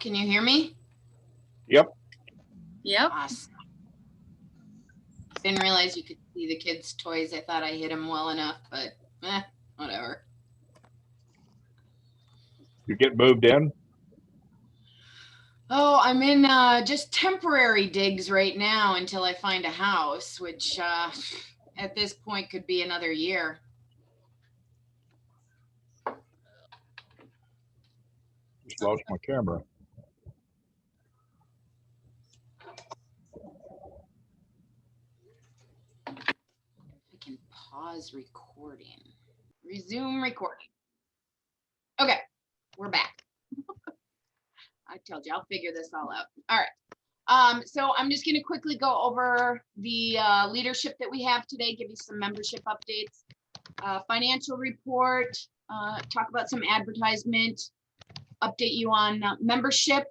can you hear me? Yep. Yep. Awesome. Didn't realize you could see the kids' toys. I thought I hid them well enough, but whatever. You get moved in? Oh, I'm in just temporary digs right now until I find a house, which at this point could be another year. Just lost my camera. I can pause recording. Resume recording. Okay, we're back. I told you I'll figure this all out. All right. So I'm just going to quickly go over the leadership that we have today, give you some membership updates, financial report, talk about some advertisement, update you on membership.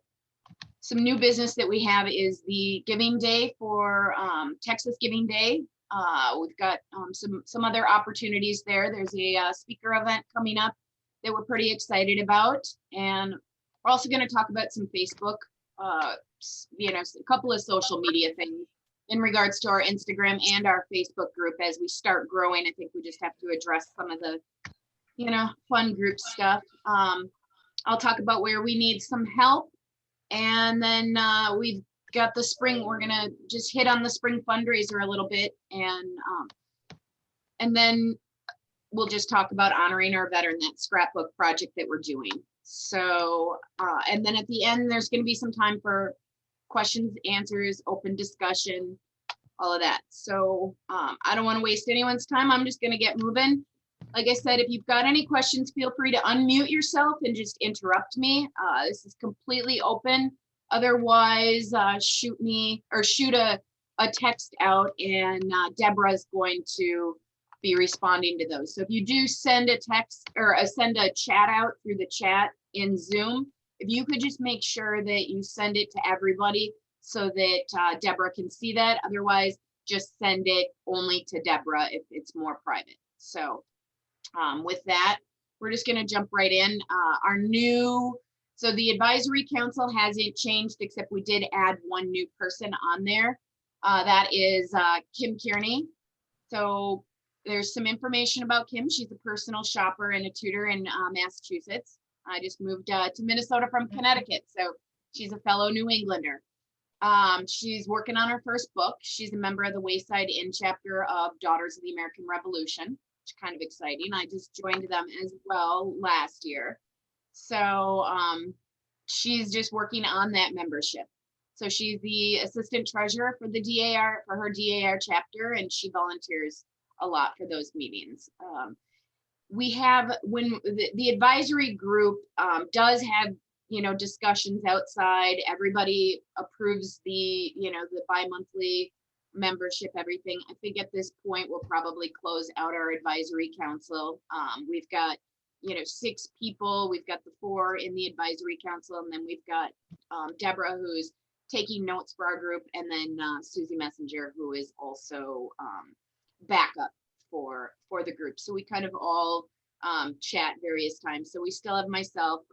Some new business that we have is the Giving Day for Texas Giving Day. We've got some other opportunities there. There's a speaker event coming up that we're pretty excited about. And we're also going to talk about some Facebook, a couple of social media things in regards to our Instagram and our Facebook group as we start growing. I think we just have to address some of the, fun group stuff. I'll talk about where we need some help. And then we've got the spring. We're going to just hit on the spring fundraiser a little bit. And then we'll just talk about honoring our veteran, that scrapbook project that we're doing. So, and then at the end, there's going to be some time for questions, answers, open discussion, all of that. So I don't want to waste anyone's time. I'm just going to get moving. Like I said, if you've got any questions, feel free to unmute yourself and just interrupt me. This is completely open. Otherwise, shoot a text out, and Deborah's going to be responding to those. So if you do send a text or send a chat out through the chat in Zoom, if you could just make sure that you send it to everybody so that Deborah can see that. Otherwise, just send it only to Deborah if it's more private. So with that, we're just going to jump right in. So the advisory council hasn't changed, except we did add one new person on there. That is Kim Kearney. So there's some information about Kim. She's a personal shopper and a tutor in Massachusetts. I just moved to Minnesota from Connecticut, so she's a fellow New Englander. She's working on her first book. She's a member of the Wayside Inn chapter of Daughters of the American Revolution, which is kind of exciting. I just joined them as well last year. So she's just working on that membership. So she's the assistant treasurer for the DAR, for her DAR chapter, and she volunteers a lot for those meetings. We have, when the advisory group does have, discussions outside, everybody approves the bi-monthly membership, everything. I think at this point, we'll probably close out our advisory council. We've got, 6 people. We've got the 4 in the advisory council, and then we've got Deborah, who's taking notes for our group, and then Susie Messenger, who is also backup for the group. So we kind of all chat various times. So we still have myself,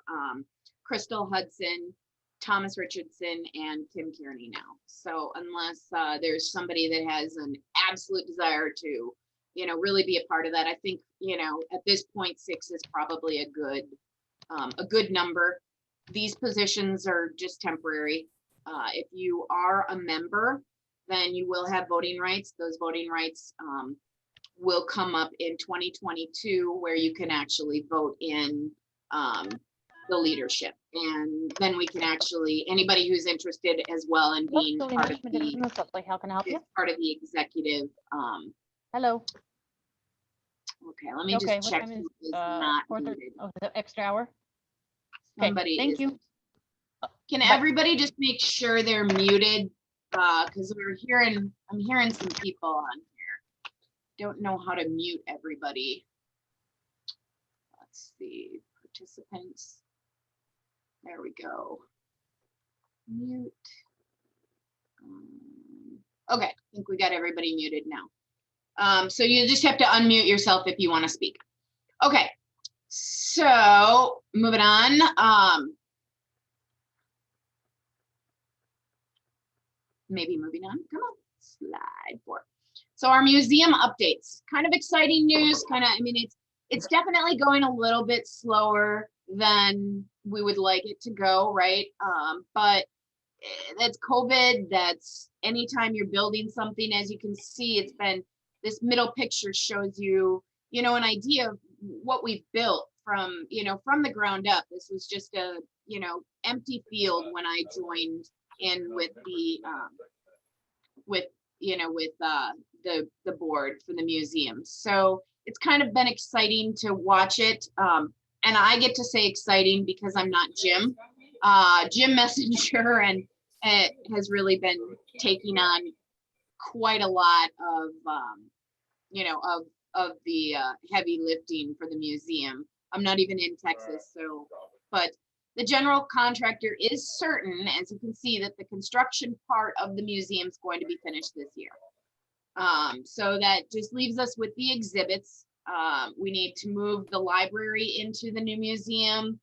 Crystal Hudson, Thomas Richardson, and Kim Kearney now. So unless there's somebody that has an absolute desire to, really be a part of that, I think, at this point, 6 is probably a good number. These positions are just temporary. If you are a member, then you will have voting rights. Those voting rights will come up in 2022, where you can actually vote in the leadership. And then we can actually, anybody who's interested as well in being part of the, how can I help you? part of the executive. Hello. Okay, let me just check who is not muted. Oh, the extra hour. Somebody thank is. you. Can everybody just make sure they're muted? Because I'm hearing some people on here. Don't know how to mute everybody. Let's see, participants. There we go. Mute. Okay, I think we got everybody muted now. So you just have to unmute yourself if you want to speak. Okay, so moving on. maybe moving on. Come on, slide 4. So our museum updates, kind of exciting news, I mean, it's definitely going a little bit slower than we would like it to go, right? But that's COVID, that's anytime you're building something, as you can see, it's been, this middle picture shows you, an idea of what we've built from, from the ground up. This was just a, empty field when I joined in with the, the board for the museum. So it's kind of been exciting to watch it. And I get to say exciting because I'm not Jim. Jim Messenger and it has really been taking on quite a lot of, of the heavy lifting for the museum. I'm not even in Texas, so, but the general contractor is certain, as you can see, that the construction part of the museum is going to be finished this year. So that just leaves us with the exhibits. We need to move the library into the new museum.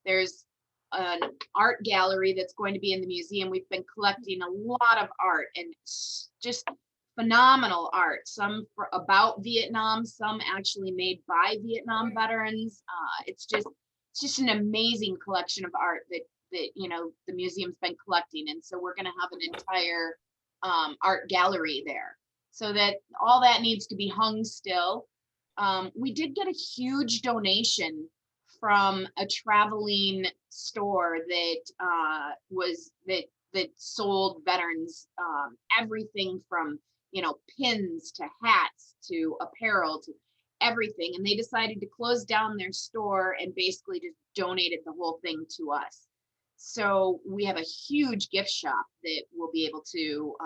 There's an art gallery that's going to be in the museum. We've been collecting a lot of art and just phenomenal art, some about Vietnam, some actually made by Vietnam veterans. It's just an amazing collection of art that the museum's been collecting. And so we're going to have an entire art gallery there. So that all that needs to be hung still. We did get a huge donation from a traveling store that that sold veterans everything from pins to hats to apparel to everything, and they decided to close down their store and basically just donated the whole thing to us. So we have a huge gift shop that we'll be able to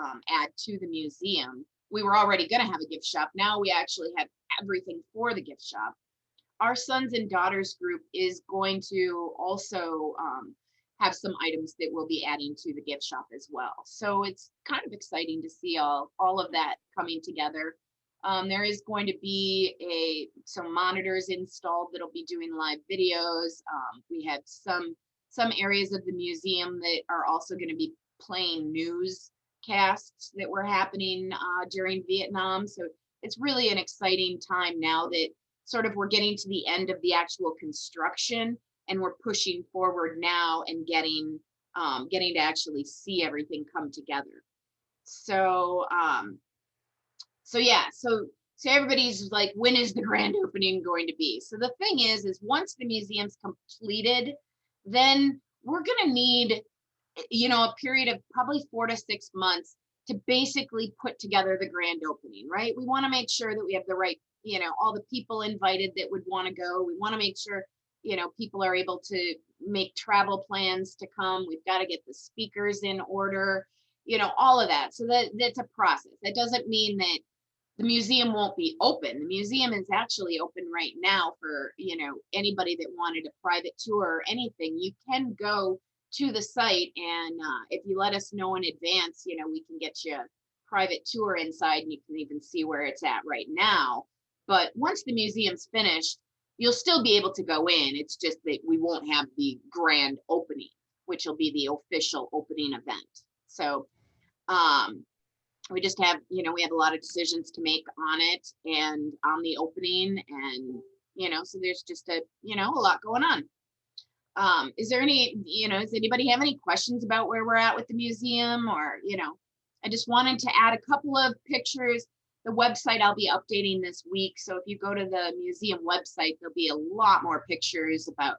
add to the museum. We were already going to have a gift shop. Now we actually have everything for the gift shop. Our sons and daughters group is going to also have some items that we'll be adding to the gift shop as well. So it's kind of exciting to see all of that coming together. There is going to be some monitors installed that'll be doing live videos. We have some areas of the museum that are also going to be playing newscasts that were happening during Vietnam. So it's really an exciting time now that sort of we're getting to the end of the actual construction and we're pushing forward now and getting to actually see everything come together. So so everybody's like, when is the grand opening going to be? So the thing is once the museum's completed, then we're going to need, a period of probably 4 to 6 months to basically put together the grand opening, right? We want to make sure that we have the right, all the people invited that would want to go. We want to make sure, people are able to make travel plans to come. We've got to get the speakers in order, all of that. So that's a process. That doesn't mean that the museum won't be open. The museum is actually open right now for, anybody that wanted a private tour or anything. You can go to the site and if you let us know in advance, we can get you a private tour inside and you can even see where it's at right now. But once the museum's finished, you'll still be able to go in. It's just that we won't have the grand opening, which will be the official opening event. So we just have, we have a lot of decisions to make on it and on the opening, and so there's just a lot going on. Is there any, does anybody have any questions about where we're at with the museum? Or, I just wanted to add a couple of pictures. The website I'll be updating this week. So if you go to the museum website, there'll be a lot more pictures about,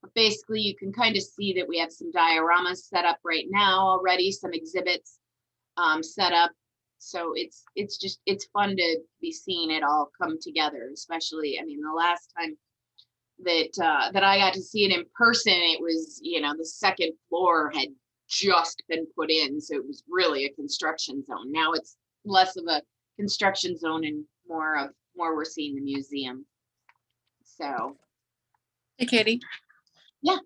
but basically you can kind of see that we have some dioramas set up right now already, some exhibits set up. So it's fun to be seeing it all come together, especially, the last time that I got to see it in person, it was, the second floor had just been put in. So it was really a construction zone. Now it's less of a construction zone and more we're seeing the museum. So. Hey, Katie. Yeah.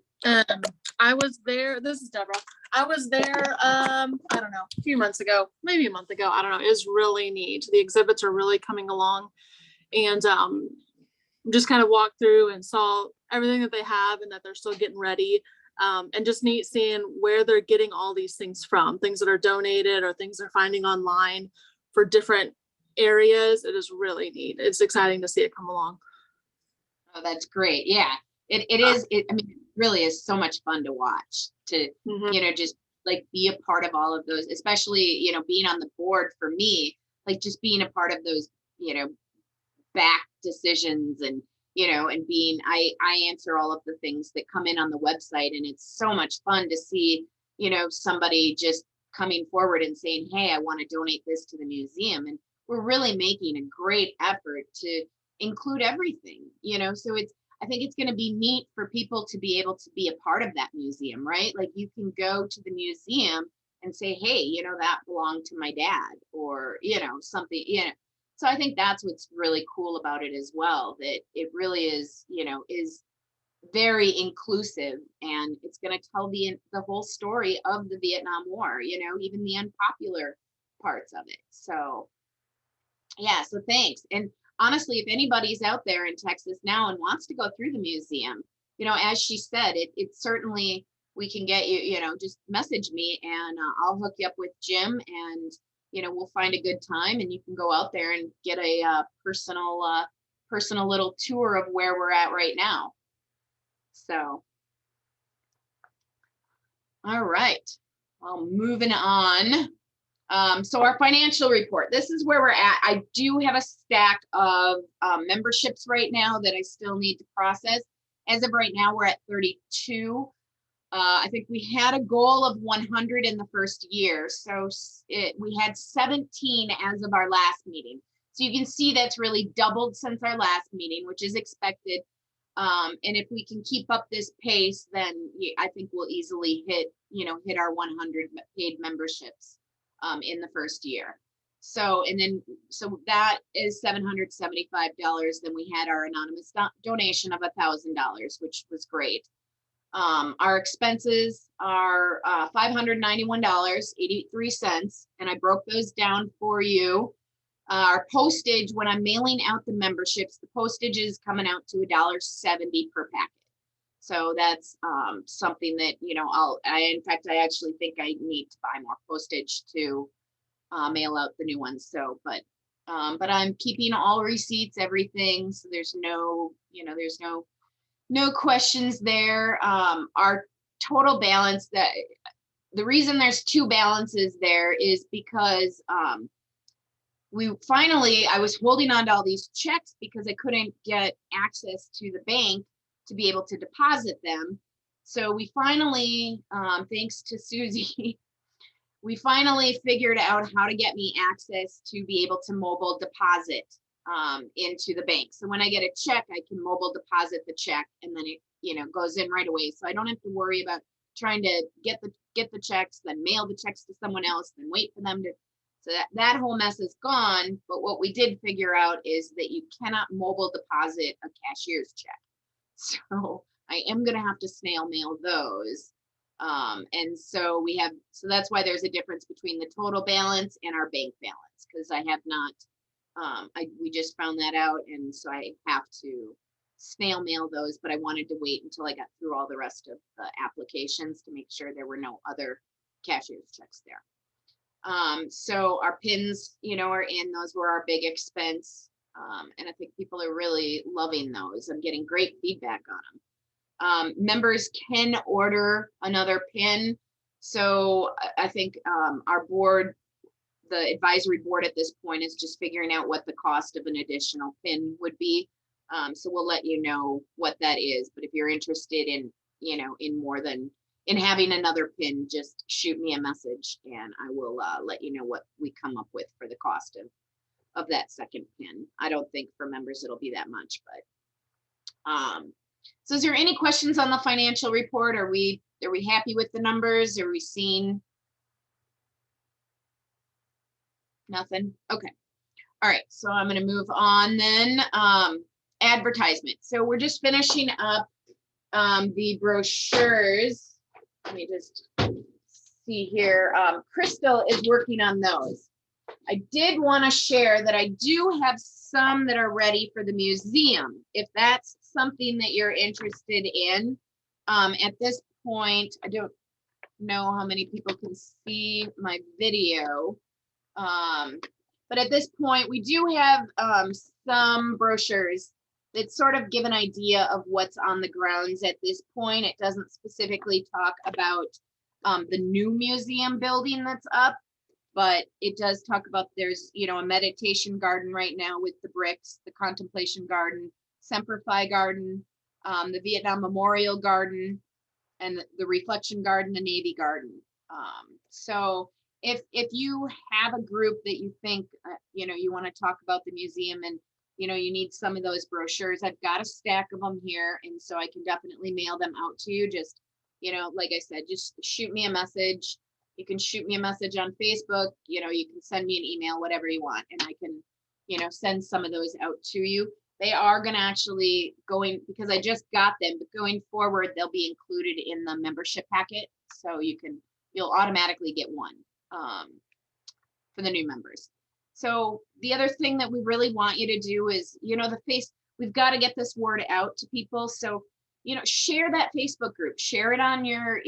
I was there. This is Deborah. I was there, I don't know, a few months ago, maybe a month ago. I don't know. It was really neat. The exhibits are really coming along, and just kind of walked through and saw everything that they have and that they're still getting ready. And just neat seeing where they're getting all these things from, things that are donated or things they're finding online for different areas. It is really neat. It's exciting to see it come along. Oh, that's great. Yeah, it is. I mean, it really is so much fun to watch, to, Mhm. you know, just like be a part of all of those, especially, you know, being on the board for me, like just being a part of those, you know, back decisions and, you know, and being, I answer all of the things that come in on the website, and it's so much fun to see, you know, somebody just coming forward and saying, hey, I want to donate this to the museum. And we're really making a great effort to include everything, you know, so it's, I think it's going to be neat for people to be able to be a part of that museum, right? Like you can go to the museum and say, hey, you know, that belonged to my dad, or, you know, something, you know. So I think that's what's really cool about it as well, that it really is, you know, is very inclusive, and it's going to tell the whole story of the Vietnam War, you know, even the unpopular parts of it. So yeah, so thanks. And honestly, if anybody's out there in Texas now and wants to go through the museum, you know, as she said, it certainly, we can get you, you know, just message me, and I'll hook you up with Jim, and, you know, we'll find a good time and you can go out there and get a personal little tour of where we're at right now. So, all right, well, moving on. So our financial report, this is where we're at. I do have a stack of memberships right now that I still need to process. As of right now, we're at 32. I think we had a goal of 100 in the first year. So we had 17 as of our last meeting. So you can see that's really doubled since our last meeting, which is expected. And if we can keep up this pace, then I think we'll easily hit our 100 paid memberships in the first year. So, and then, so that is $775. Then we had our anonymous donation of $1,000, which was great. Our expenses are $591.83, and I broke those down for you. Our postage, when I'm mailing out the memberships, the postage is coming out to $1.70 per packet. So that's something that, you know, in fact, I actually think I need to buy more postage to mail out the new ones. So, but I'm keeping all receipts, everything. So there's no, you know, there's no questions there. Our total balance, that the reason there's two balances there is because I was holding on to all these checks because I couldn't get access to the bank to be able to deposit them. So we finally, thanks to Susie, we finally figured out how to get me access to be able to mobile deposit into the bank. So when I get a check, I can mobile deposit the check, and then it, you know, goes in right away. So I don't have to worry about trying to get the checks, then mail the checks to someone else, then wait for them to. So that whole mess is gone. But what we did figure out is that you cannot mobile deposit a cashier's check. So I am going to have to snail mail those. And so that's why there's a difference between the total balance and our bank balance, because I have not, we just found that out. And so I have to snail mail those, but I wanted to wait until I got through all the rest of the applications to make sure there were no other cashier's checks there. So our pins, you know, are in. Those were our big expense. And I think people are really loving those. I'm getting great feedback on them. Members can order another pin. So I think our board, the advisory board at this point, is just figuring out what the cost of an additional pin would be. So we'll let you know what that is. But if you're interested in, you know, in having another pin, just shoot me a message and I will let you know what we come up with for the cost of that second pin. I don't think for members it'll be that much, but so is there any questions on the financial report? Are we happy with the numbers? Are we seeing nothing? Okay. All right. So I'm going to move on then. Advertisement. So we're just finishing up the brochures. Let me just see here. Crystal is working on those. I did want to share that I do have some that are ready for the museum. If that's something that you're interested in, at this point, I don't know how many people can see my video. But at this point, we do have some brochures that sort of give an idea of what's on the grounds at this point. It doesn't specifically talk about the new museum building that's up, but it does talk about there's, a meditation garden right now with the bricks, the contemplation garden, Semper Fi garden, the Vietnam Memorial Garden, and the reflection garden, the Navy garden. So if you have a group that you think, you want to talk about the museum and, you need some of those brochures, I've got a stack of them here. And so I can definitely mail them out to you. Just, like I said, just shoot me a message. You can shoot me a message on Facebook, you can send me an email, whatever you want. And I can, send some of those out to you. They are going to actually because I just got them, but going forward, they'll be included in the membership packet. So you'll automatically get one for the new members. So the other thing that we really want you to do is, we've got to get this word out to people. So, share that Facebook group, share it on your,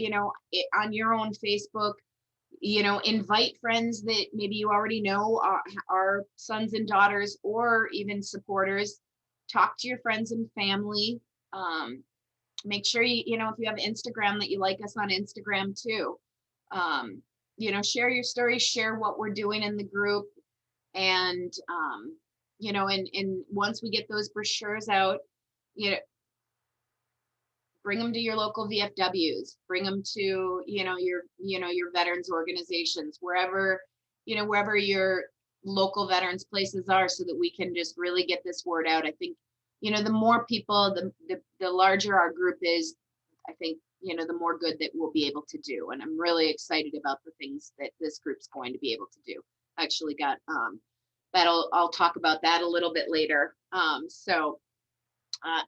on your own Facebook, invite friends that maybe you already know are sons and daughters or even supporters. Talk to your friends and family. Make sure if you have Instagram, that you like us on Instagram too. Share your stories, share what we're doing in the group. And, and once we get those brochures out, bring them to your local VFWs, bring them to, your veterans organizations, wherever your local veterans places are, so that we can just really get this word out. I think, the more people, the larger our group is, I think, the more good that we'll be able to do. And I'm really excited about the things that this group's going to be able to do. I actually got, I'll talk about that a little bit later.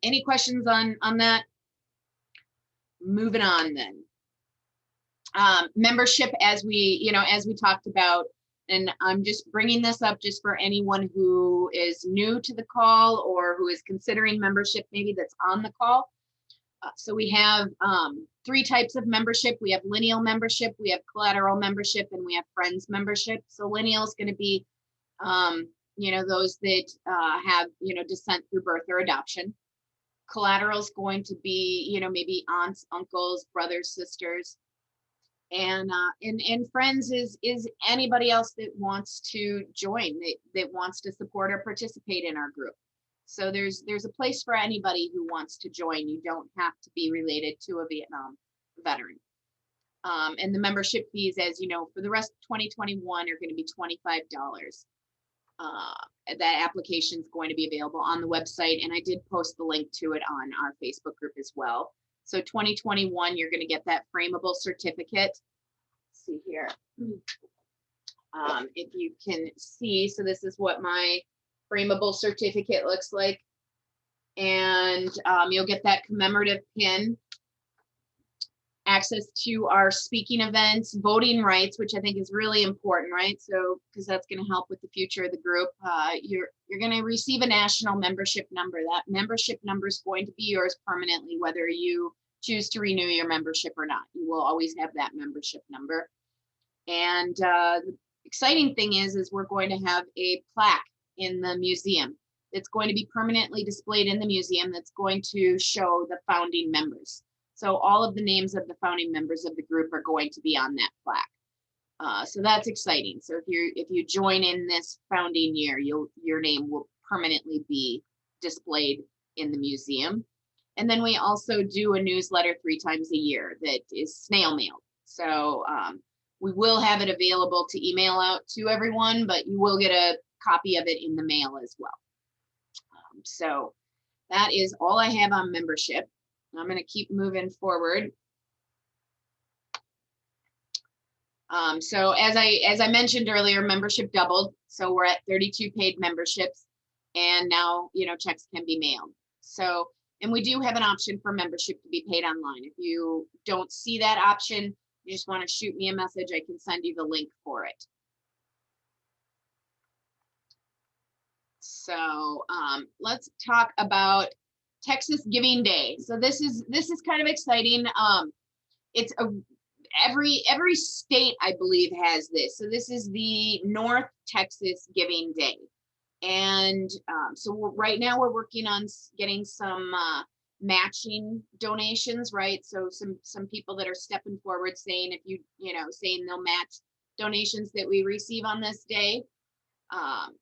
Any questions on that? Moving on then. Membership, as we talked about, and I'm just bringing this up just for anyone who is new to the call or who is considering membership, maybe that's on the call. So we have 3 types of membership. We have lineal membership, we have collateral membership, and we have friends membership. So lineal is going to be, those that have, descent through birth or adoption. Collateral is going to be, maybe aunts, uncles, brothers, sisters. And friends is anybody else that wants to join, that wants to support or participate in our group. So there's a place for anybody who wants to join. You don't have to be related to a Vietnam veteran. And the membership fees, as you know, for the rest of 2021 are going to be $25. That application is going to be available on the website, and I did post the link to it on our Facebook group as well. So 2021, you're going to get that frameable certificate. Let's see here. If you can see, so this is what my frameable certificate looks like. And you'll get that commemorative pin, access to our speaking events, voting rights, which I think is really important, right? So, because that's going to help with the future of the group. You're going to receive a national membership number. That membership number is going to be yours permanently, whether you choose to renew your membership or not. You will always have that membership number. And the exciting thing is we're going to have a plaque in the museum. It's going to be permanently displayed in the museum. That's going to show the founding members. So all of the names of the founding members of the group are going to be on that plaque. So that's exciting. So if you join in this founding year, your name will permanently be displayed in the museum. And then we also do a newsletter 3 times a year that is snail mailed. So we will have it available to email out to everyone, but you will get a copy of it in the mail as well. So that is all I have on membership. I'm going to keep moving forward. So as I mentioned earlier, membership doubled. So we're at 32 paid memberships, and now, checks can be mailed. So, and we do have an option for membership to be paid online. If you don't see that option, you just want to shoot me a message, I can send you the link for it. So let's talk about Texas Giving Day. So this is kind of exciting. it's a, every state, I believe, has this. So this is the North Texas Giving Day. And so right now we're working on getting some matching donations, right? So some people that are stepping forward saying if saying they'll match donations that we receive on this day.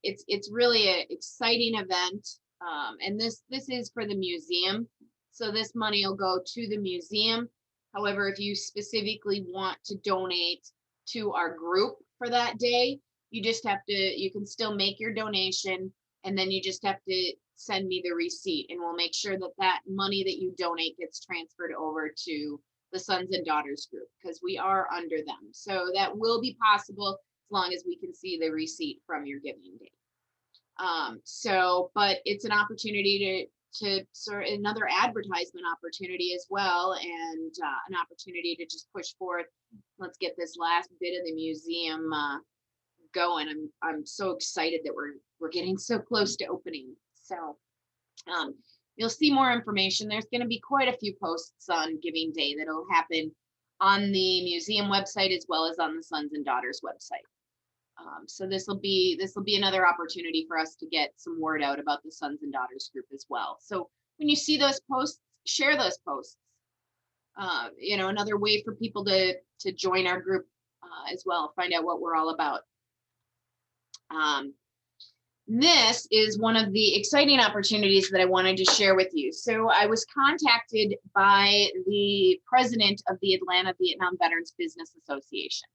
It's really an exciting event. And this is for the museum. So this money will go to the museum. However, if you specifically want to donate to our group for that day, you can still make your donation, and then you just have to send me the receipt, and we'll make sure that that money that you donate gets transferred over to the Sons and Daughters group, because we are under them. So that will be possible as long as we can see the receipt from your giving day. But it's an opportunity to sort of another advertisement opportunity as well, and an opportunity to just push forth. Let's get this last bit of the museum going. I'm so excited that we're getting so close to opening. So you'll see more information. There's going to be quite a few posts on Giving Day that'll happen on the museum website as well as on the Sons and Daughters website. So this will be another opportunity for us to get some word out about the Sons and Daughters group as well. So when you see those posts, share those posts. Another way for people to join our group as well, find out what we're all about. This is one of the exciting opportunities that I wanted to share with you. So I was contacted by the president of the Atlanta Vietnam Veterans Business Association.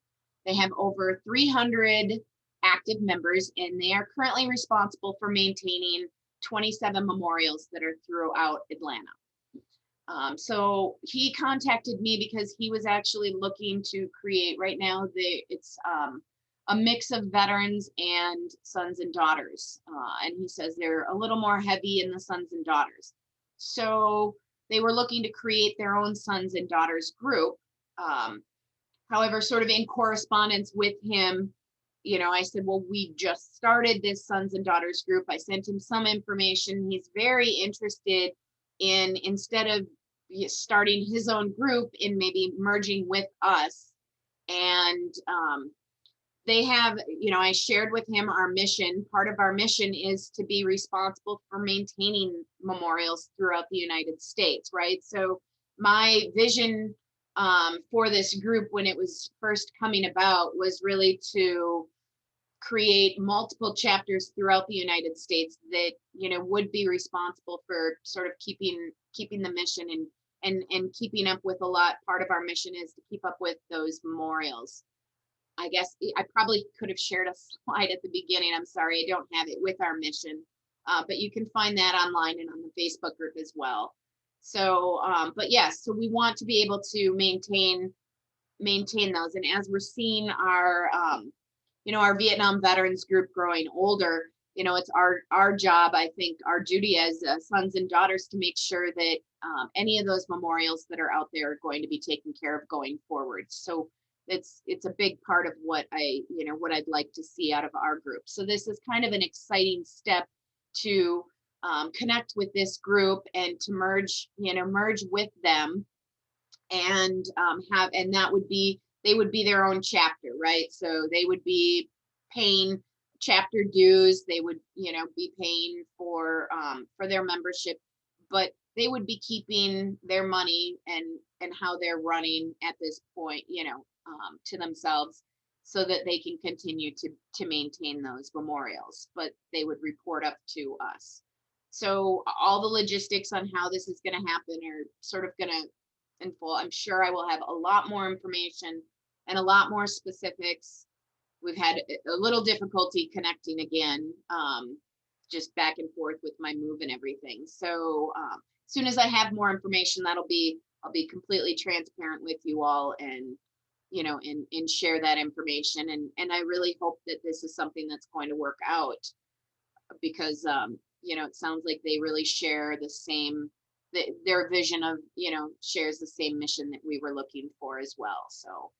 They have over 300 active members, and they are currently responsible for maintaining 27 memorials that are throughout Atlanta. So he contacted me because he was actually looking to create, right now it's a mix of veterans and sons and daughters. And he says they're a little more heavy in the sons and daughters. So they were looking to create their own sons and daughters group. However, sort of in correspondence with him, I said, well, we just started this sons and daughters group. I sent him some information. He's very interested in, instead of starting his own group, in maybe merging with us. And they have, I shared with him our mission. Part of our mission is to be responsible for maintaining memorials throughout the United States, right? So my vision for this group when it was first coming about was really to create multiple chapters throughout the United States that, would be responsible for sort of keeping the mission and keeping up with a lot. Part of our mission is to keep up with those memorials. I guess I probably could have shared a slide at the beginning. I'm sorry, I don't have it with our mission, but you can find that online and on the Facebook group as well. So, but yes, so we want to be able to maintain those. And as we're seeing our, our Vietnam veterans group growing older, it's our job, I think, our duty as sons and daughters to make sure that any of those memorials that are out there are going to be taken care of going forward. So it's a big part of what what I'd like to see out of our group. So this is kind of an exciting step to connect with this group and to merge with them, and they would be their own chapter, right? So they would be paying chapter dues. They would, be paying for their membership, but they would be keeping their money and how they're running at this point, to themselves, so that they can continue to maintain those memorials, but they would report up to us. So all the logistics on how this is going to happen are sort of going to unfold. I'm sure I will have a lot more information and a lot more specifics. We've had a little difficulty connecting again, just back and forth with my move and everything. So as soon as I have more information, I'll be completely transparent with you all, and and share that information. And I really hope that this is something that's going to work out, because it sounds like they really share the same, their vision of, shares the same mission that we were looking for as well. So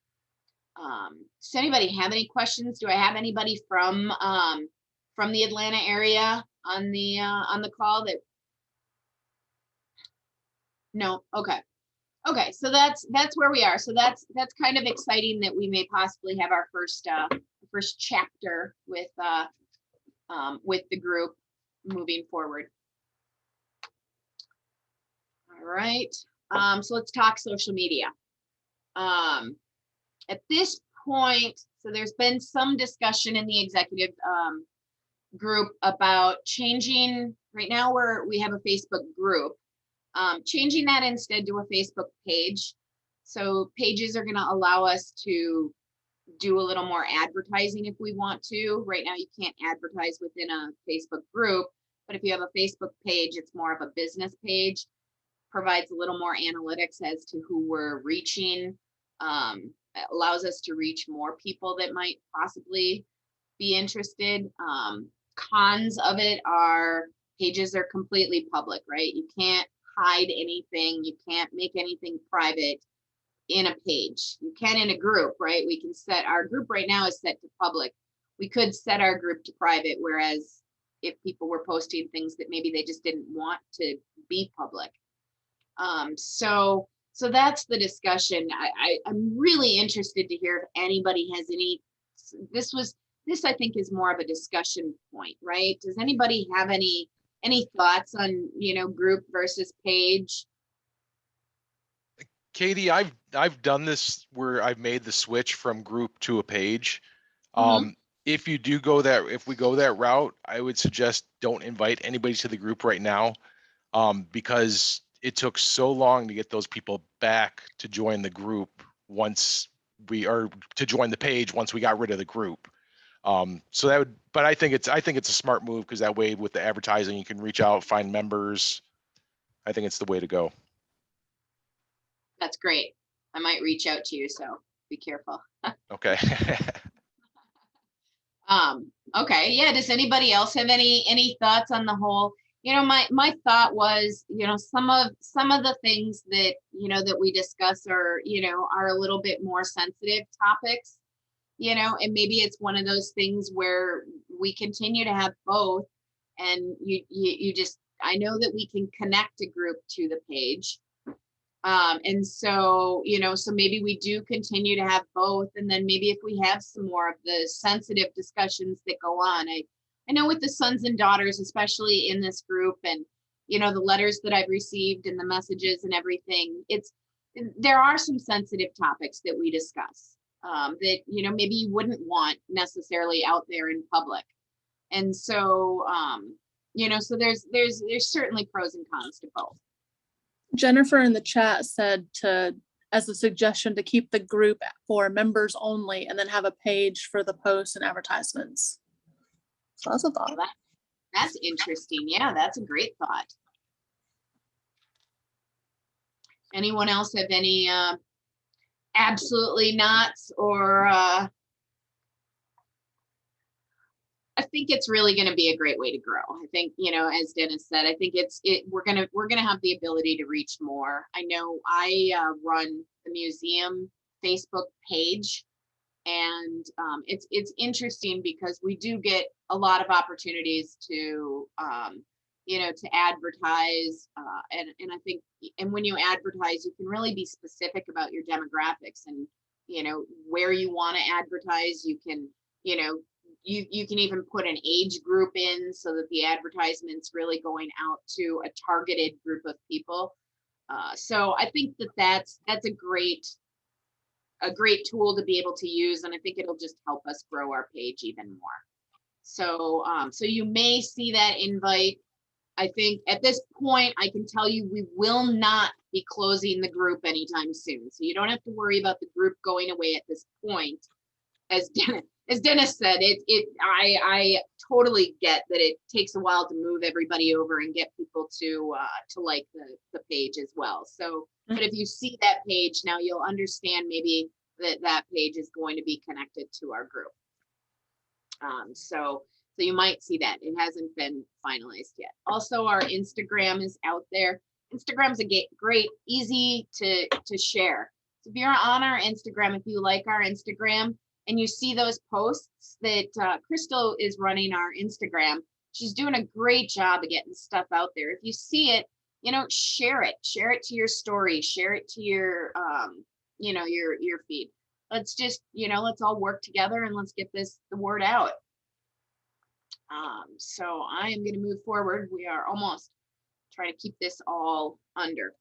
does anybody have any questions? Do I have anybody from the Atlanta area on the call? No. Okay. Okay, so that's where we are. So that's kind of exciting that we may possibly have our first chapter with the group moving forward. All right. So let's talk social media. At this point, so there's been some discussion in the executive group about changing. Right now, we have a Facebook group. Changing that instead to a Facebook page. So pages are going to allow us to do a little more advertising if we want to. Right now, you can't advertise within a Facebook group, but if you have a Facebook page, it's more of a business page, provides a little more analytics as to who we're reaching, allows us to reach more people that might possibly be interested. Cons of it are pages are completely public, right? You can't hide anything. You can't make anything private in a page. You can in a group, right? We can set our group right now is set to public. We could set our group to private, whereas if people were posting things that maybe they just didn't want to be public. So that's the discussion. I'm really interested to hear if anybody has any, this I think is more of a discussion point, right? Does anybody have any thoughts on, group versus page? Katie, I've done this where I've made the switch from group to a page. Mhm. If we go that route, I would suggest don't invite anybody to the group right now, because it took so long to get those people back to join the group to join the page once we got rid of the group. So that would, but I think it's a smart move, because that way with the advertising, you can reach out, find members. I think it's the way to go. That's great. I might reach out to you, so be careful. Okay. Okay. Yeah. Does anybody else have any thoughts on the whole? My thought was, some of the things that, that we discuss are a little bit more sensitive topics, and maybe it's one of those things where we continue to have both, and you just, I know that we can connect a group to the page. And so, so maybe we do continue to have both. And then maybe if we have some more of the sensitive discussions that go on, I know with the sons and daughters, especially in this group, and, the letters that I've received and the messages and everything, there are some sensitive topics that we discuss, that, maybe you wouldn't want necessarily out there in public. And so, so there's certainly pros and cons to both. Jennifer in the chat said as a suggestion to keep the group for members only and then have a page for the posts and advertisements. So that's a thought. Well, that's interesting. Yeah, that's a great thought. Anyone else have any absolutely nots, or I think it's really going to be a great way to grow. I think, as Dennis said, I think we're going to have the ability to reach more. I know I run the museum Facebook page, and it's interesting because we do get a lot of opportunities to, to advertise, and I think, and when you advertise, you can really be specific about your demographics and, where you want to advertise. You can, you can even put an age group in so that the advertisement's really going out to a targeted group of people. So I think that's a great tool to be able to use, and I think it'll just help us grow our page even more. So so you may see that invite. I think at this point, I can tell you we will not be closing the group anytime soon. So you don't have to worry about the group going away at this point. As Dennis said, I totally get that it takes a while to move everybody over and get people to like the page as well. So, but if you see that page now, you'll understand maybe that page is going to be connected to our group. So you might see that. It hasn't been finalized yet. Also, our Instagram is out there. Instagram's a great, easy to share. So if you're on our Instagram, if you like our Instagram, and you see those posts that Crystal is running our Instagram, she's doing a great job of getting stuff out there. If you see it, share it to your story, share it to your, your feed. Let's just, let's all work together and let's get the word out. So I am going to move forward. We are almost trying to keep this all under.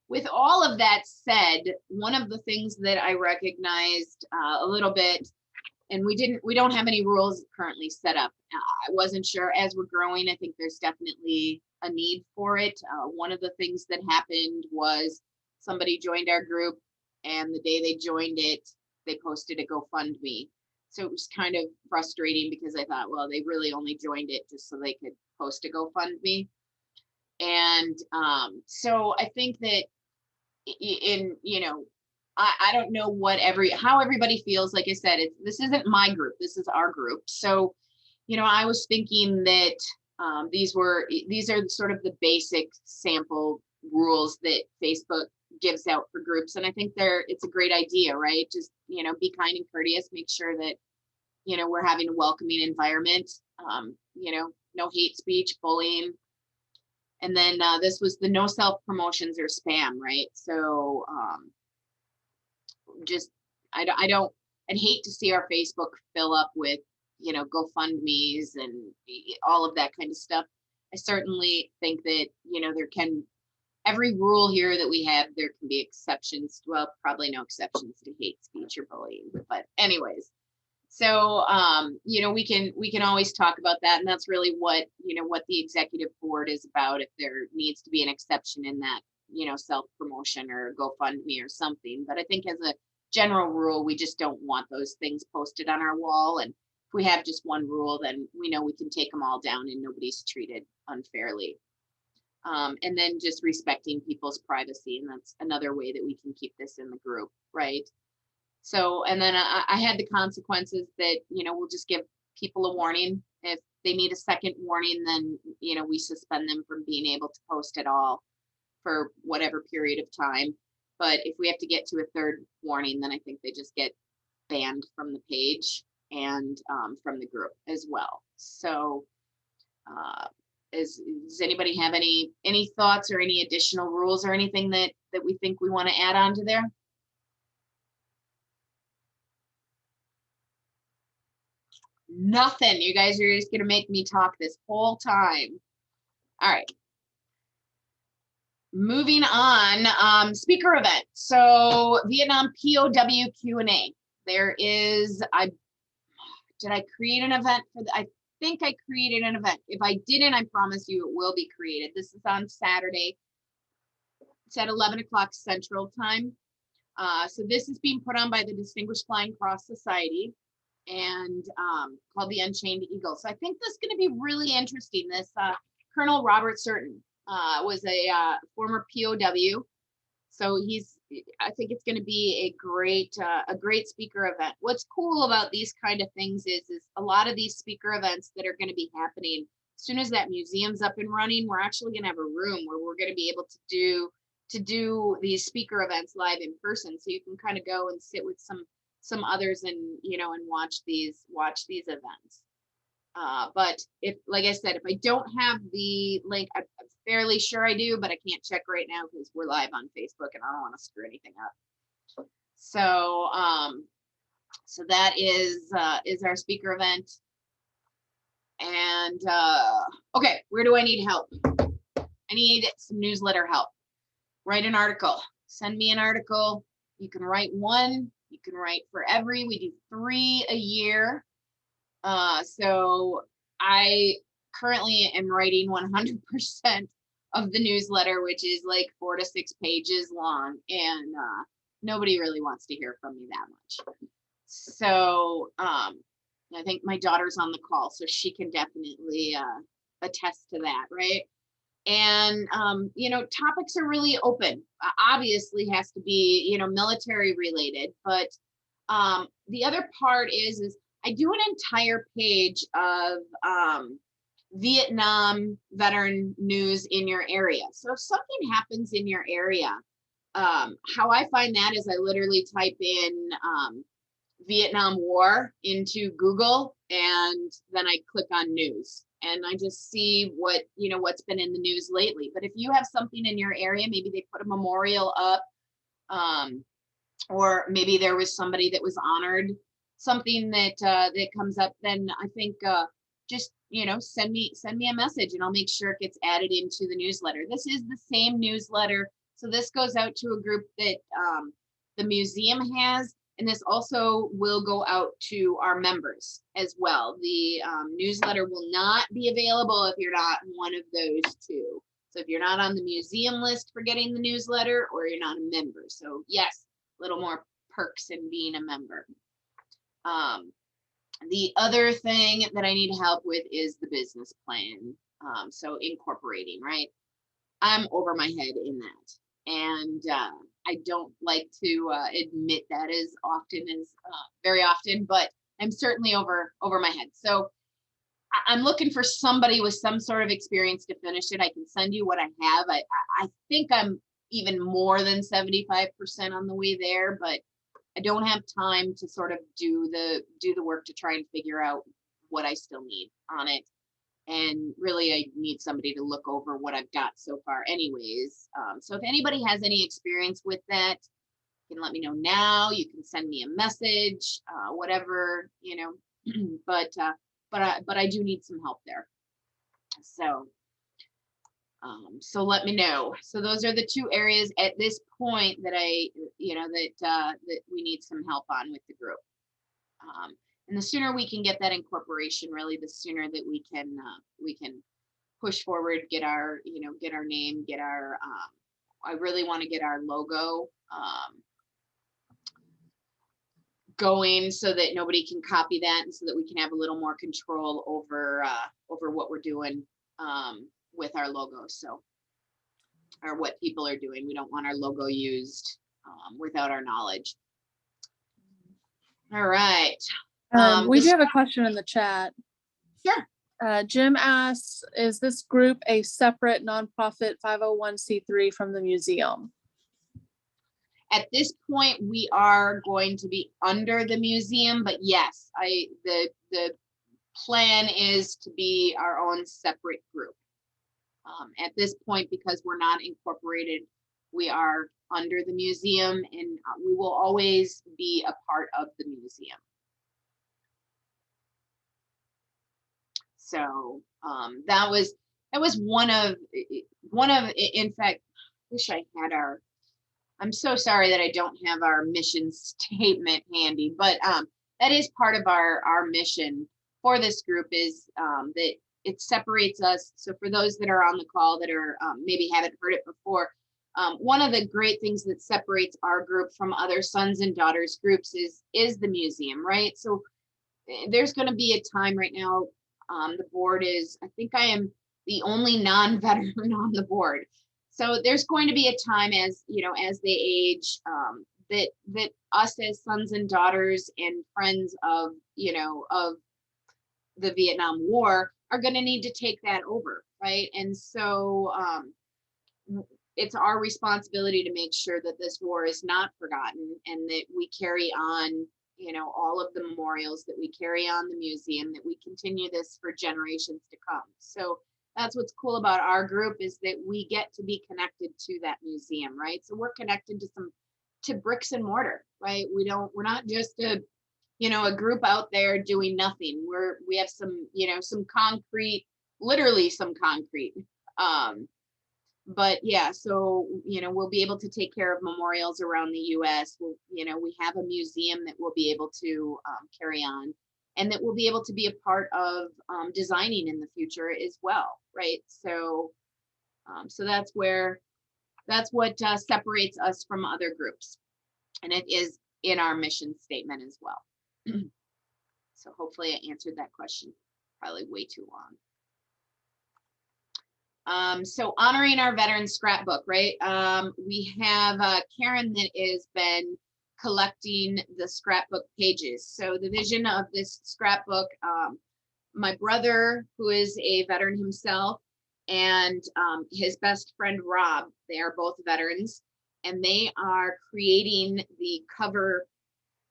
With all of that said, one of the things that I recognized a little bit, and we don't have any rules currently set up. I wasn't sure as we're growing. I think there's definitely a need for it. One of the things that happened was somebody joined our group, and the day they joined it, they posted a GoFundMe. So it was kind of frustrating because I thought, well, they really only joined it just so they could post a GoFundMe. And so I think that I don't know how everybody feels. Like I said, this isn't my group, this is our group. So, I was thinking that these are sort of the basic sample rules that Facebook gives out for groups. And I think it's a great idea, right? Just, be kind and courteous, make sure that, we're having a welcoming environment, no hate speech, bullying. And then this was the no self promotions or spam, right? So I'd hate to see our Facebook fill up with, GoFundMes and all of that kind of stuff. I certainly think that, every rule here that we have, there can be exceptions. Well, probably no exceptions to hate speech or bullying, but anyways. So, we can always talk about that. And that's really what the executive board is about. If there needs to be an exception in that, self-promotion or GoFundMe or something. But I think as a general rule, we just don't want those things posted on our wall. And if we have just one rule, then we know we can take them all down and nobody's treated unfairly. And then just respecting people's privacy. And that's another way that we can keep this in the group, right? So, and then I had the consequences that, we'll just give people a warning. If they need a second warning, then, we suspend them from being able to post at all for whatever period of time. But if we have to get to a third warning, then I think they just get banned from the page and from the group as well. So does anybody have any thoughts or any additional rules or anything that we think we want to add on to there? Nothing. You guys are just going to make me talk this whole time. All right. Moving on, speaker event. So Vietnam POW Q&A. There is, did I create an event for I think I created an event. If I didn't, I promise you it will be created. This is on Saturday. It's at 11 o'clock Central Time. So this is being put on by the Distinguished Flying Cross Society and called the Unchained Eagles. So I think this is going to be really interesting. This Colonel Robert Certain was a former POW. So I think it's going to be a great speaker event. What's cool about these kind of things is a lot of these speaker events that are going to be happening, as soon as that museum's up and running, we're actually going to have a room where we're going to be able to do these speaker events live in person. So you can kind of go and sit with some others and and watch these events. But like I said, if I don't have the link, I'm fairly sure I do, but I can't check right now because we're live on Facebook and I don't want to screw anything up. So so that is our speaker event. And okay, where do I need help? I need some newsletter help. Write an article. Send me an article. You can write one. You can write for every. We do 3 a year. So I currently am writing 100% of the newsletter, which is like 4 to 6 pages long, and nobody really wants to hear from me that much. So I think my daughter's on the call, so she can definitely attest to that, right? And topics are really open. Obviously has to be military related, but the other part is I do an entire page of Vietnam veteran news in your area. So if something happens in your area, how I find that is I literally type in Vietnam War into Google, and then I click on news. and I just see what, what's been in the news lately. But if you have something in your area, maybe they put a memorial up, or maybe there was somebody that was honored, something that comes up, then I think just send me a message, and I'll make sure it gets added into the newsletter. This is the same newsletter, so this goes out to a group that the museum has, and this also will go out to our members as well. The newsletter will not be available if you're not one of those two. So if you're not on the museum list for getting the newsletter, or you're not a member. So yes, a little more perks in being a member. The other thing that I need help with is the business plan. So incorporating, right? I'm over my head in that. And I don't like to admit that as often as very often, but I'm certainly over my head. So I'm looking for somebody with some sort of experience to finish it. I can send you what I have. I think I'm even more than 75% on the way there, but I don't have time to sort of do the work to try and figure out what I still need on it. And really, I need somebody to look over what I've got so far anyways. So if anybody has any experience with that, you can let me know now. You can send me a message, whatever, but I do need some help there. So let me know. So those are the two areas at this point that that we need some help on with the group. And the sooner we can get that incorporation, really, the sooner that we can push forward, get our name, get our, I really want to get our logo going, so that nobody can copy that, and so that we can have a little more control over what we're doing with our logo. So, or what people are doing. We don't want our logo used without our knowledge. All right. We do have a question in the chat. Sure. Jim asks, is this group a separate nonprofit 501c3 from the museum? At this point, we are going to be under the museum, but yes, the plan is to be our own separate group. At this point, because we're not incorporated, we are under the museum, and we will always be a part of the museum. So that was one of, in fact, wish I had I'm so sorry that I don't have our mission statement handy, but that is part of our mission for this group, is that it separates us. So for those that are on the call that are maybe haven't heard it before, one of the great things that separates our group from other sons and daughters groups is the museum, right? So there's going to be a time right now. The board is, I think I am the only non-veteran on the board. So there's going to be a time, as as they age, that us as sons and daughters and friends of of the Vietnam War are going to need to take that over, right? And so it's our responsibility to make sure that this war is not forgotten, and that we carry on, all of the memorials, that we carry on the museum, that we continue this for generations to come. So that's what's cool about our group, is that we get to be connected to that museum, right? So we're connected to bricks and mortar, right? We're not just a group out there doing nothing. We have some, some concrete, literally some concrete. But yeah, so, we'll be able to take care of memorials around the US. We have a museum that we'll be able to carry on, and that we'll be able to be a part of designing in the future as well, right? So, so that's what separates us from other groups, and it is in our mission statement as well. So hopefully I answered that question. Probably way too long. So honoring our veterans scrapbook, right? We have Karen that has been collecting the scrapbook pages. So the vision of this scrapbook, my brother, who is a veteran himself, and his best friend Rob, they are both veterans, and they are creating the cover.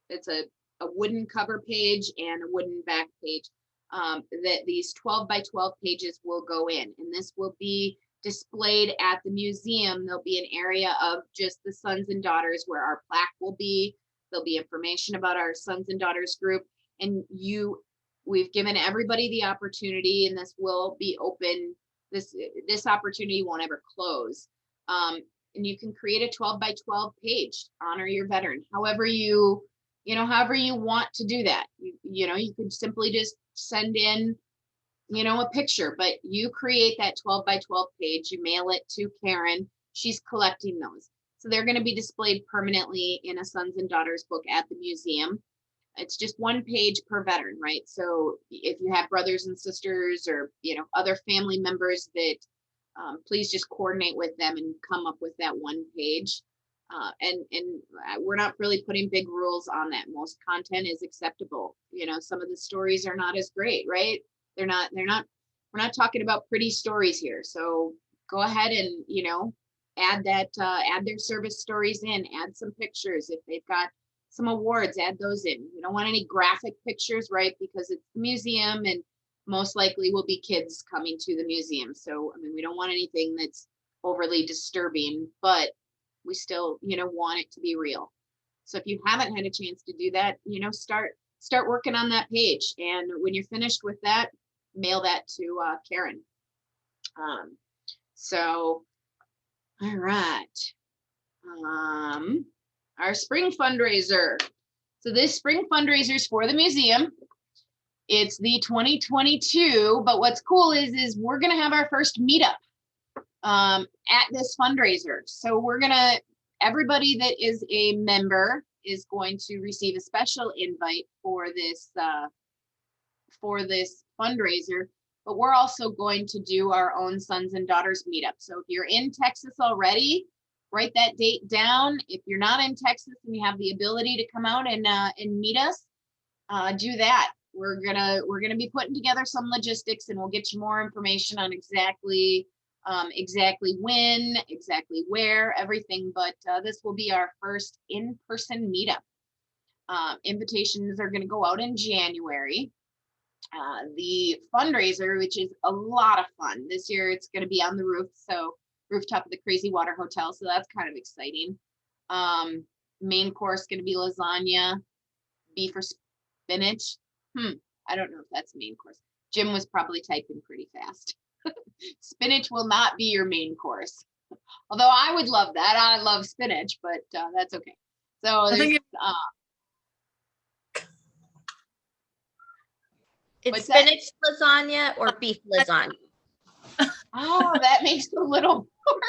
It's a wooden cover page and a wooden back page that these 12 by 12 pages will go in, and this will be displayed at the museum. There'll be an area of just the sons and daughters where our plaque will be. There'll be information about our sons and daughters group, and we've given everybody the opportunity, and this will be open. This opportunity won't ever close. And you can create a 12 by 12 page, honor your veteran, however you want to do that. You could simply just send in, a picture, but you create that 12 by 12 page, you mail it to Karen. She's collecting those. So they're going to be displayed permanently in a sons and daughters book at the museum. It's just one page per veteran, right? So if you have brothers and sisters or, other family members that, please just coordinate with them and come up with that one page. And we're not really putting big rules on that. Most content is acceptable. Some of the stories are not as great, right? We're not talking about pretty stories here. So go ahead and, add their service stories in, add some pictures. If they've got some awards, add those in. You don't want any graphic pictures, right? Because it's the museum and most likely will be kids coming to the museum. So, we don't want anything that's overly disturbing, but we still, want it to be real. So if you haven't had a chance to do that, start working on that page. And when you're finished with that, mail that to Karen. All right. Our spring fundraiser. So this spring fundraiser is for the museum. It's the 2022, but what's cool is we're going to have our first meetup at this fundraiser. So everybody that is a member is going to receive a special invite for this fundraiser, but we're also going to do our own sons and daughters meetup. So if you're in Texas already, write that date down. If you're not in Texas and you have the ability to come out and meet us, do that. We're gonna be putting together some logistics, and we'll get you more information on exactly when, exactly where, everything. But this will be our first in-person meetup. Invitations are going to go out in January. The fundraiser, which is a lot of fun this year, it's going to be on the rooftop of the Crazy Water Hotel, so that's kind of exciting. Main course going to be lasagna, beef or spinach. I don't know if that's main course. Jim was probably typing pretty fast. Spinach will not be your main course. Although I would love that. I love spinach, but that's okay. So it's spinach lasagna or beef lasagna. Oh, that makes a little more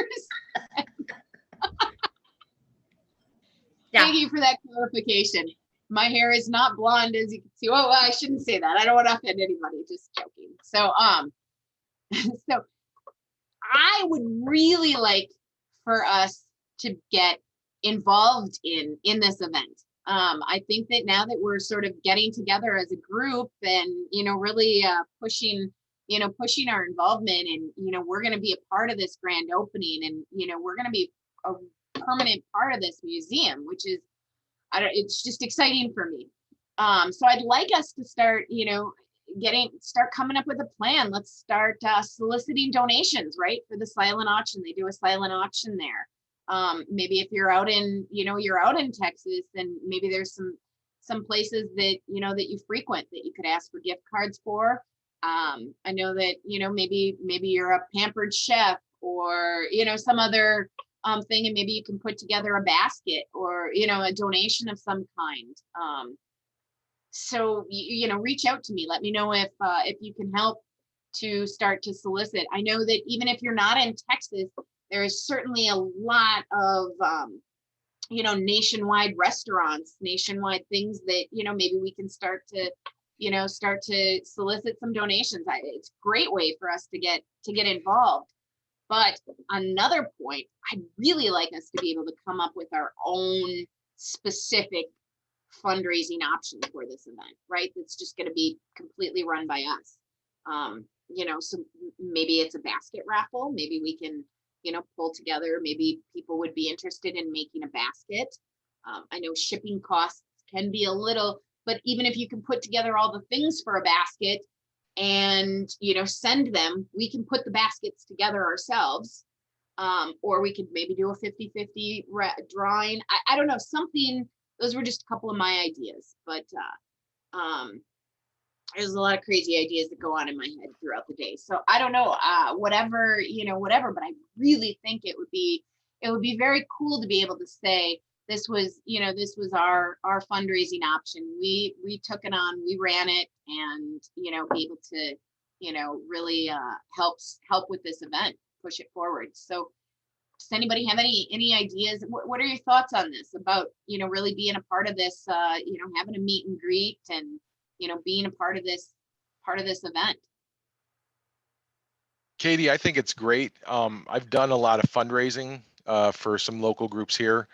sense. Yeah. Thank you for that clarification. My hair is not blonde, as you can see. Oh, I shouldn't say that. I don't want to offend anybody. Just joking. So, so I would really like for us to get involved in this event. I think that now that we're sort of getting together as a group and, really pushing our involvement, and, we're going to be a part of this grand opening, and, we're going to be a permanent part of this museum, which is, it's just exciting for me. So I'd like us to start, start coming up with a plan. Let's start soliciting donations, right? For the silent auction. They do a silent auction there. Maybe if you're out in, you're out in Texas, then maybe there's some places that, that you frequent that you could ask for gift cards for. I know that, maybe you're a pampered chef or, some other thing, and maybe you can put together a basket or, a donation of some kind. So, reach out to me. Let me know if you can help to start to solicit. I know that even if you're not in Texas, there is certainly a lot of, nationwide restaurants, nationwide things that, maybe we can start to solicit some donations. It's a great way for us to get involved. But another point, I'd really like us to be able to come up with our own specific fundraising option for this event, right? That's just going to be completely run by us. So maybe it's a basket raffle. Maybe we can, pull together. Maybe people would be interested in making a basket. I know shipping costs can be a little, but even if you can put together all the things for a basket, and, send them. We can put the baskets together ourselves. Or we could maybe do a 50-50 drawing. I don't know, something, those were just a couple of my ideas, but there's a lot of crazy ideas that go on in my head throughout the day. So I don't know, whatever, but I really think it would be very cool to be able to say, this was our fundraising option. We took it on, we ran it, and, be able to, really help with this event, push it forward. So does anybody have any ideas? What are your thoughts on this about, really being a part of this, having a meet and greet and, being a part of this event? Katie, I think it's great. I've done a lot of fundraising for some local groups here.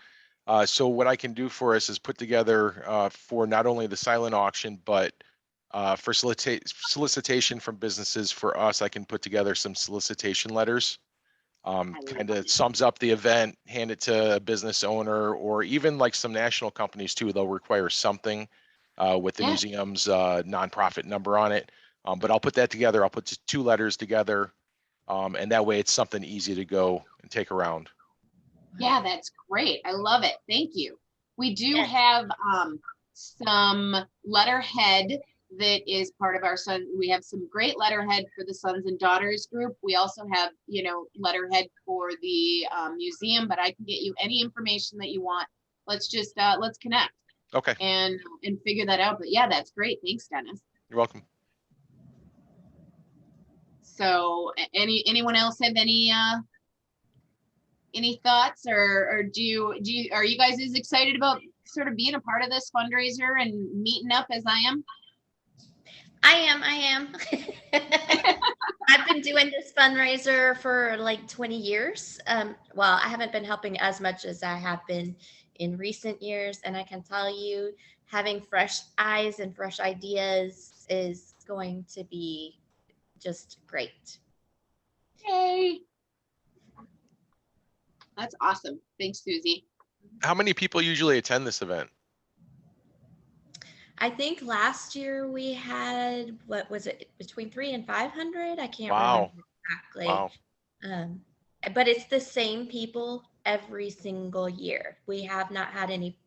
So what I can do for us is put together for not only the silent auction, but for solicitation from businesses for us, I can put together some solicitation letters. Kind of sums up the event, hand it to a business owner, or even like some national companies too. They'll require something with the museum's nonprofit number on it. But I'll put that together. I'll put 2 letters together. And that way it's something easy to go and take around. Yeah, that's great. I love it. Thank you. We do Yes. have some letterhead that is part of our son. We have some great letterhead for the Sons and Daughters group. We also have, letterhead for the museum, but I can get you any information that you want. Let's just, let's connect. Okay. And figure that out. But yeah, that's great. Thanks, Dennis. You're welcome. So anyone else have any thoughts, or are you guys as excited about sort of being a part of this fundraiser and meeting up as I am? I am. I've been doing this fundraiser for like 20 years. Well, I haven't been helping as much as I have been in recent years. And I can tell you, having fresh eyes and fresh ideas is going to be just great. Yay. That's awesome. Thanks, Susie. How many people usually attend this event? I think last year we had, what was it, between 300 and 500? I can't Wow. remember exactly. Wow. But it's the same people every single year. We have not had any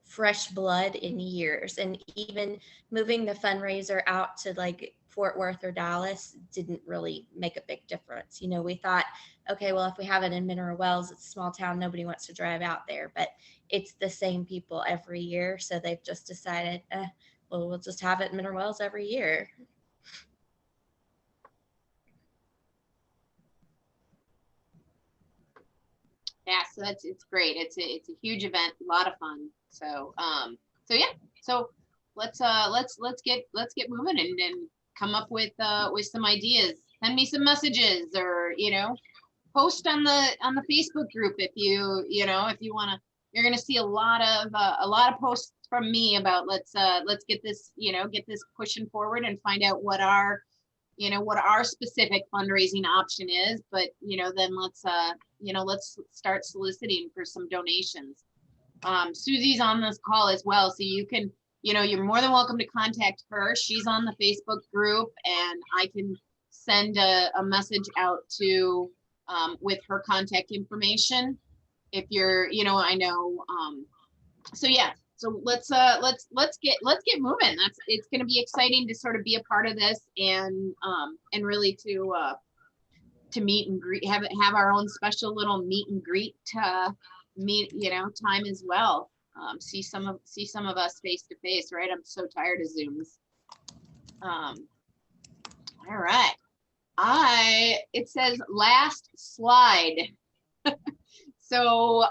fresh blood in years. And even moving the fundraiser out to like Fort Worth or Dallas didn't really make a big difference. We thought, okay, well, if we have it in Mineral Wells, it's a small town, nobody wants to drive out there, but it's the same people every year. So they've just decided, well, we'll just have it in Mineral Wells every year. Yeah, so it's great. It's a huge event, a lot of fun. So yeah. So let's get moving and come up with some ideas. Send me some messages, or post on the Facebook group if you want to. You're going to see a lot of posts from me about let's get this pushing forward and find out what our specific fundraising option is. But then let's start soliciting for some donations. Susie's on this call as well, so you can you're more than welcome to contact her. She's on the Facebook group, and I can send a message out to with her contact information if you're I know. So yeah, so let's get moving. It's going to be exciting to sort of be a part of this, and really to meet and greet, have our own special little meet and greet time as well. See some of us face to face, right? I'm so tired of Zooms. All right. It says last slide. So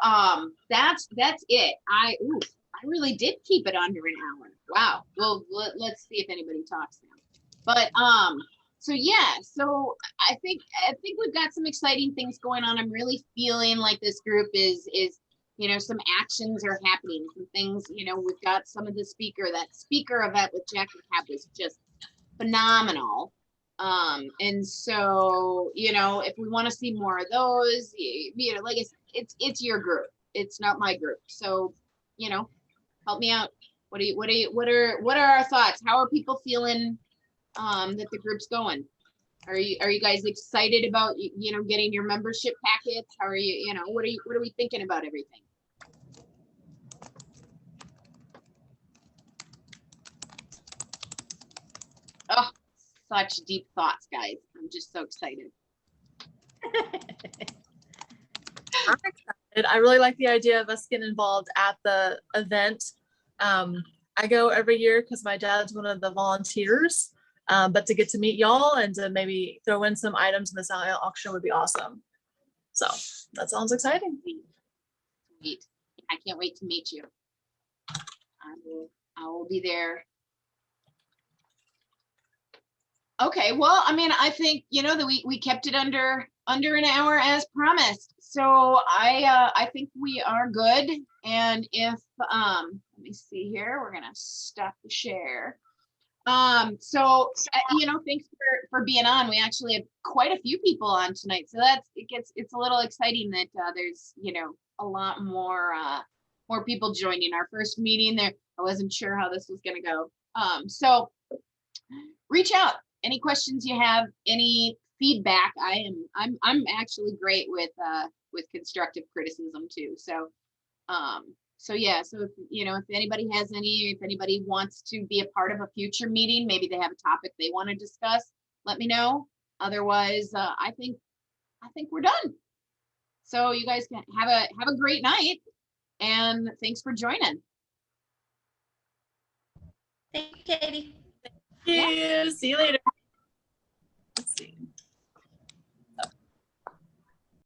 that's it. I really did keep it under an hour. Wow. Well, let's see if anybody talks now. But so yeah, so I think we've got some exciting things going on. I'm really feeling like this group is some actions are happening, some things, we've got some of that speaker event with Jack and Cap was just phenomenal. And so, if we want to see more of those, like it's your group, it's not my group. So, help me out. What are our thoughts? How are people feeling that the group's going? Are you guys excited about, getting your membership packets? How are you, what are we thinking about everything? Oh, such deep thoughts, guys. I'm just so excited. I'm excited. I really like the idea of us getting involved at the event. I go every year because my dad's one of the volunteers, but to get to meet y'all and to maybe throw in some items in the silent auction would be awesome. So that sounds exciting. Sweet. I can't wait to meet you. I will be there. Okay, well, I mean, I think, that we kept it under an hour as promised. So I think we are good. And if, let me see here, we're gonna stop the share. Thanks for being on. We actually have quite a few people on tonight. So it's a little exciting that there's, a lot more people joining our first meeting there. I wasn't sure how this was gonna go. So reach out. Any questions you have, any feedback? I'm actually great with constructive criticism too. So yeah, so if anybody has if anybody wants to be a part of a future meeting, maybe they have a topic they want to discuss, let me know. Otherwise, I think we're done. So you guys can have a great night, and thanks for joining. Thank you, Katie. Yeah. See you later.